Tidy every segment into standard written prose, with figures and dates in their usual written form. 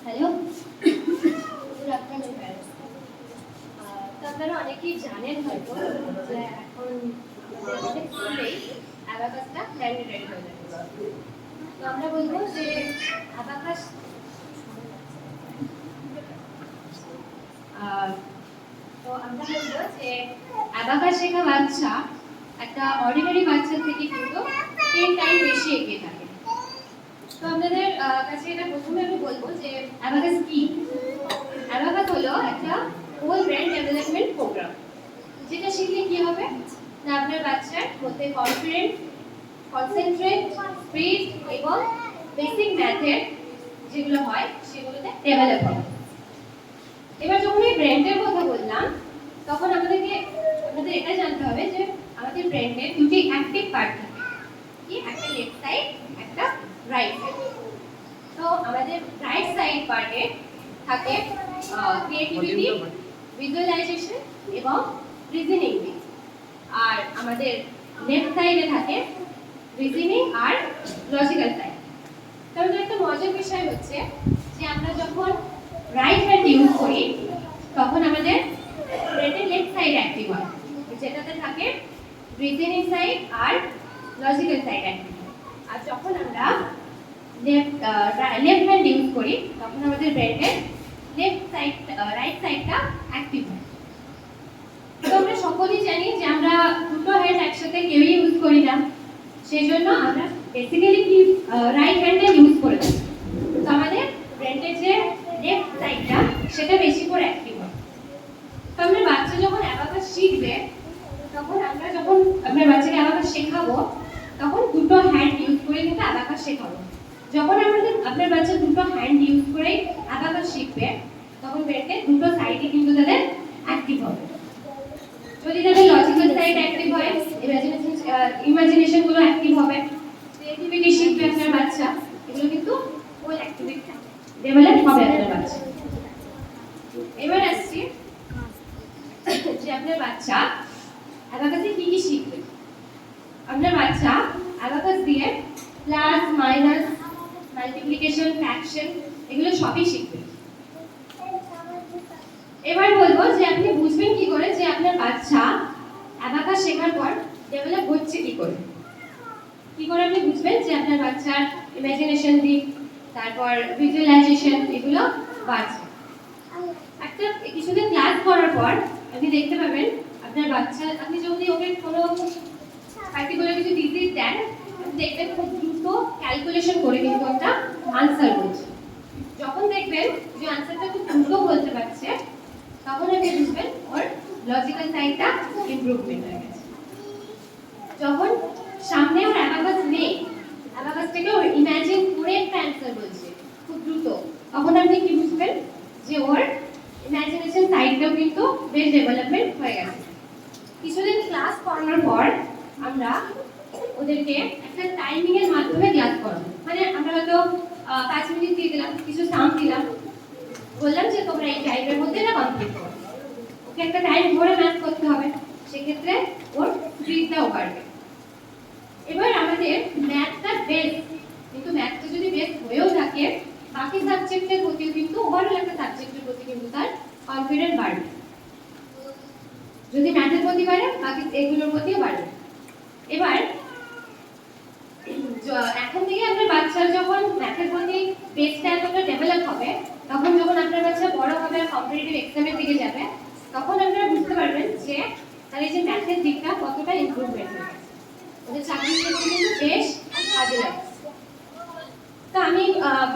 Hello, good afternoon parents. তো আপনারা অনেকেই জানেন হয়তো যে এখন আমাদের অনেক স্কুলেই অ্যাবাকাসটা ম্যান্ডেটরি হয়ে যাচ্ছে। তো আমরা বলবো যে অ্যাবাকাস তো আমরা বলবো যে অ্যাবাকাস শেখা বাচ্চা একটা অর্ডিনারি বাচ্চার থেকে কিন্তু 10 টাইম বেশি এগিয়ে থাকে। তো আপনাদের কাছে এটা প্রথমে আমি বলবো যে অ্যাবাকাস কি। অ্যাবাকাস হলো একটা হোল ব্রেন ডেভেলপমেন্ট প্রোগ্রাম, যেটা শিখলে কি হবে না আপনার বাচ্চার মধ্যে কনফিডেন্ট, কনসেন্ট্রেট, স্পিড এবং বেসিক ম্যাথের যেগুলো হয় সেগুলোতে ডেভেলপ হবে। এবার যখন এই ব্রেনটার কথা বললাম তখন আমাদের এটা জানতে হবে যে আমাদের ব্রেনের দুটি অ্যাক্টিভ পার্ট থাকে, কি একটা লেফট সাইড, একটা রাইট সাইড। তো আমাদের রাইট সাইড পার্টে থাকে ক্রিয়েটিভিটি, ভিজুয়ালাইজেশন এবং রিজনিং। আর আমাদের লেফট সাইডে থাকে রিজনিং আর লজিক্যাল সাইড। তাহলে একটা মজার বিষয় হচ্ছে যে আমরা যখন রাইট হ্যান্ড ইউজ করি তখন আমাদের ব্রেনের লেফট সাইড অ্যাক্টিভ হয়, যেটাতে থাকে রিজনিং সাইড আর লজিক্যাল সাইড অ্যাক্টিভ। আর যখন আমরা লেফট হ্যান্ড ইউজ করি তখন আমাদের ব্রেনের লেফট সাইড রাইট সাইডটা অ্যাক্টিভ হয়। তো আমরা সকলেই জানি যে আমরা দুটো হ্যান্ড একসাথে কেউই ইউজ করি না, সেই জন্য আমরা বেসিক্যালি কি রাইট হ্যান্ডে ইউজ করে থাকি। তো আমাদের ব্রেনের যে লেফট সাইডটা সেটা বেশি করে অ্যাক্টিভ হয়। তো আমরা বাচ্চা যখন অ্যাবাকাস শিখবে তখন আমরা যখন আপনার বাচ্চাকে অ্যাবাকাস শেখাবো তখন দুটো হ্যান্ড ইউজ করে কিন্তু অ্যাবাকাস শেখাবো। যখন আপনার বাচ্চা দুটো হ্যান্ড ইউজ করে অ্যাবাকাস শিখবে তখন ব্রেনের দুটো সাইডে কিন্তু তাদের অ্যাক্টিভ হবে। যদি তাদের লজিক্যাল সাইড অ্যাক্টিভ হয়, ইমাজিনেশন গুলো অ্যাক্টিভ হবে, ক্রিয়েটিভিটি শিখবে আপনার বাচ্চা, এগুলো কিন্তু ফুল অ্যাক্টিভিটি ডেভেলপ হবে আপনার বাচ্চা। এবার আসছি যে আপনার বাচ্চা অ্যাবাকাসে কি কি শিখবে। আপনার বাচ্চা অ্যাবাকাস দিয়ে প্লাস, মাইনাস, মাল্টিপ্লিকেশন, ফ্র্যাকশন এগুলো সবই শিখবে। এবার বলবো যে আপনি বুঝবেন কি করে যে আপনার বাচ্চা অ্যাবাকাস শেখার পর ডেভেলপ হচ্ছে কি করে আপনি বুঝবেন যে আপনার বাচ্চার ইমাজিনেশন দিক, তারপর ভিজুয়ালাইজেশন এগুলো বাড়ছে। একটা কিছুদিন ক্লাস করার পর আপনি দেখতে পাবেন আপনার বাচ্চা, আপনি যদি ওকে কোনো পার্টিকুলার কিছু ডিজিজ দেন দেখবেন খুব দ্রুত ক্যালকুলেশন করে কিন্তু একটা আনসার বলছে। যখন দেখবেন যে আনসারটা খুব দ্রুত বলতে পারছে তখন আপনি বুঝবেন ওর লজিক্যাল সাইডটা ইমপ্রুভমেন্ট হয়ে গেছে। যখন সামনে ওর অ্যাবাকাস নেই, অ্যাবাকাসটাকে ওর ইমাজিন করে একটা অ্যান্সার বলছে খুব দ্রুত, তখন আপনি কি বুঝবেন যে ওর ইমাজিনেশন সাইডটাও কিন্তু বেশ ডেভেলপমেন্ট হয়ে গেছে। কিছুদিন ক্লাস করানোর পর আমরা ওদেরকে একটা টাইমিং এর মাধ্যমে ক্লাস করাবো। মানে আমরা হয়তো 5 মিনিট দিয়ে দিলাম, কিছু সাম দিলাম, বললাম যে তোমরা এই টাইমের মধ্যে না কমপ্লিট করো। ওকে একটা টাইম ধরে ম্যাথ করতে হবে, সেক্ষেত্রে ওর স্পিডটাও বাড়বে। এবার আমাদের ম্যাথটা বেস, কিন্তু ম্যাথটা যদি বেস হয়েও থাকে বাকি সাবজেক্টের প্রতিও কিন্তু ওভারঅল একটা সাবজেক্টের প্রতি কিন্তু তার কনফিডেন্স বাড়বে। যদি ম্যাথের প্রতি বাড়ে বাকি এগুলোর প্রতিও বাড়বে। এবার এখন থেকে আপনার বাচ্চার যখন ম্যাথের প্রতি বেসটা এতটা ডেভেলপ হবে তখন যখন আপনার বাচ্চা বড় হবে আর কম্পিটিটিভ এক্সামের দিকে যাবে তখন আপনারা বুঝতে পারবেন যে তার এই যে ম্যাথের দিকটা কতটা ইমপ্রুভমেন্ট হয়েছে, ওদের চাকরির ক্ষেত্রে কিন্তু বেশ কাজে লাগছে। তো আমি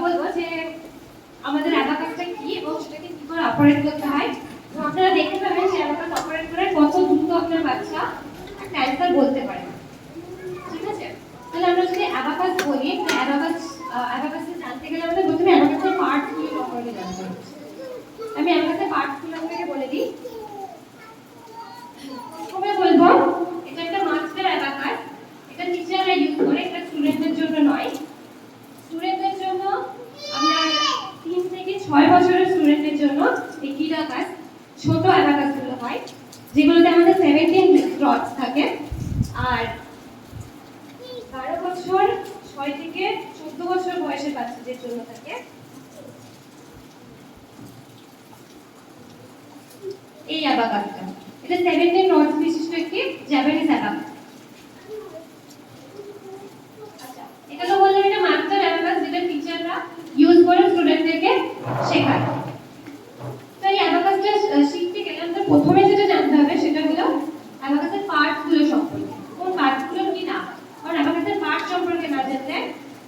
বলবো যে আমাদের অ্যাবাকাসটা কি এবং সেটাকে কি করে অপারেট করতে হয়। তো আপনারা দেখতে পাবেন যে অ্যাবাকাস অপারেট করে কত দ্রুত আপনার বাচ্চা একটা অ্যান্সার বলতে পারে। ঠিক আছে, তাহলে আমরা যদি অ্যাবাকাস বলি, অ্যাবাকাসে জানতে গেলে আমাদের প্রথমে অ্যাবাকাসের পার্টসগুলো সম্পর্কে জানতে হবে। আমি অ্যাবাকাসের পার্টসগুলো আপনাকে বলে দিই। প্রথমে বলবো এটা একটা মাস্টার অ্যাবাকাস, এটা টিচাররা ইউজ করে, এটা স্টুডেন্টদের জন্য নয়। স্টুডেন্টদের জন্য আমরা 3 থেকে 6 বছরের স্টুডেন্টদের জন্য এই কিডাকাস ছোট অ্যাবাকাসগুলো হয়, যেগুলোতে আমাদের 17 ডটস থাকে। আর 12 বছর 6 থেকে 14 বছর বয়সের বাচ্চাদের জন্য থাকে এই অ্যাবাকাসটা। এটা 17 রডস বিশিষ্ট একটি জাপানিজ অ্যাবাকাস। আচ্ছা, এটা তো বললাম এটা মাস্টার অ্যাবাকাস, যেটা টিচাররা ইউজ করে স্টুডেন্টদেরকে শেখায়। তো এই অ্যাবাকাসটা শিখতে গেলে আমাদের প্রথমে যেটা জানতে হবে সেটা হলো অ্যাবাকাসের পার্টস গুলো সম্পর্কে। কোন পার্টস গুলো কি না, কারণ অ্যাবাকাসের পার্ট সম্পর্কে না জানলে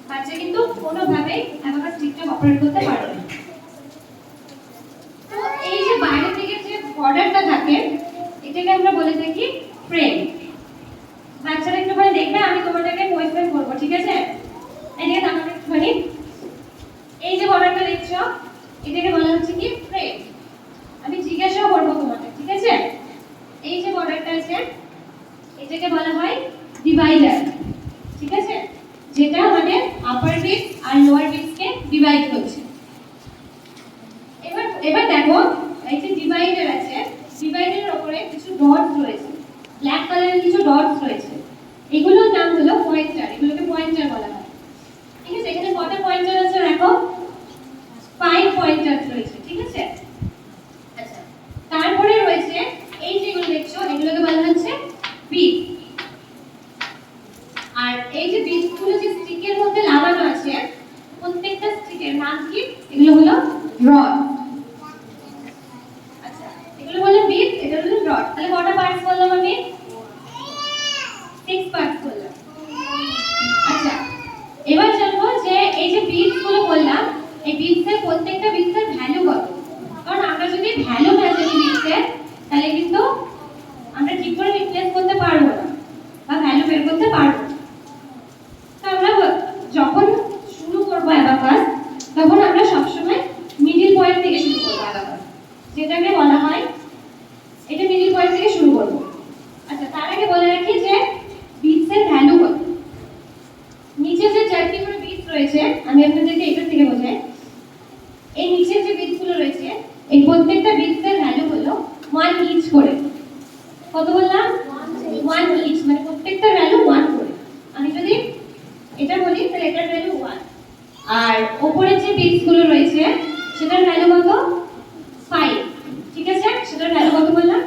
বাচ্চা কিন্তু কোনোভাবেই অ্যাবাকাস ঠিকঠাক অপারেট করতে পারবে না। তো এই যে বাইরে থেকে যে বর্ডারটা থাকে এটাকে আমরা বলে থাকি ফ্রেম। বাচ্চারা একটুখানি দেখবে, আমি তোমাদেরকে কোয়েশ্চেন করবো, ঠিক আছে? এদিকে তাকাবে একটুখানি। এই যে বর্ডারটা দেখছো এটাকে বলা হচ্ছে কি ফ্রেম। আমি জিজ্ঞাসা করবো তোমাদের, ঠিক আছে? এই যে বর্ডারটা আছে এটাকে বলা হয় ডিভাইডার, ঠিক আছে? যেটা আমাদের আপার বিট আর লোয়ার বিটকে ডিভাইড করছে। এবার দেখো এই যে ডিভাইডার আছে, ডিভাইডারের উপরে কিছু ডটস রয়েছে, ব্ল্যাক কালারের কিছু ডটস রয়েছে। এগুলোর নাম হলো পয়েন্টার, এগুলোকে পয়েন্টার বলা হয়, ঠিক আছে? এখানে কটা পয়েন্টার আছে দেখো, 5 পয়েন্টার রয়েছে, ঠিক আছে? আচ্ছা, তারপরে রয়েছে এই যেগুলো দেখছো এগুলোকে বলা হচ্ছে বিট। আর এই যে বিটগুলো যে স্টিকের মধ্যে লাগানো আছে প্রত্যেকটা স্টিকের নাম কি? এগুলো হলো রড। আচ্ছা, এগুলো হলো বিট, এটা হলো রড। তাহলে কটা পার্টস বললাম আমি? 6 পার্টস বললাম। আচ্ছা, এবার জানবো যে এই যে বিটস গুলো বললাম এই বিটসের প্রত্যেকটা বিটসের ভ্যালু কত। কারণ আমরা যদি ভ্যালু না জানি বিটসের তাহলে কিন্তু আমরা ঠিক করে রিপ্লেস করতে পারবো না বা ভ্যালু বের করতে পারবো না। তো আমরা যখন শুরু করবো অ্যাবাকাস তখন আমরা সবসময় মিডল পয়েন্ট থেকে শুরু করবো অ্যাবাকাস, যেটাকে বলা হয় এটা মিডল পয়েন্ট থেকে শুরু করবো। আচ্ছা, তার আগে বলে রাখি যে বিটসের ভ্যালু কত। নিচে যে 4টি করে বিটস রয়েছে আমি আপনাদেরকে এটা থেকে বোঝাই। এই নিচে যে বিটসগুলো রয়েছে এই প্রত্যেকটা বিটসের ভ্যালু হলো 1 ইচ করে। কত বললাম? 1 ইচ, মানে প্রত্যেকটা ভ্যালু 1 করে। আমি যদি এটা বলি তাহলে এটার ভ্যালু 1। আর উপরে যে বিটসগুলো রয়েছে সেটার ভ্যালু কত? 5, ঠিক আছে? সেটার ভ্যালু কত বললাম?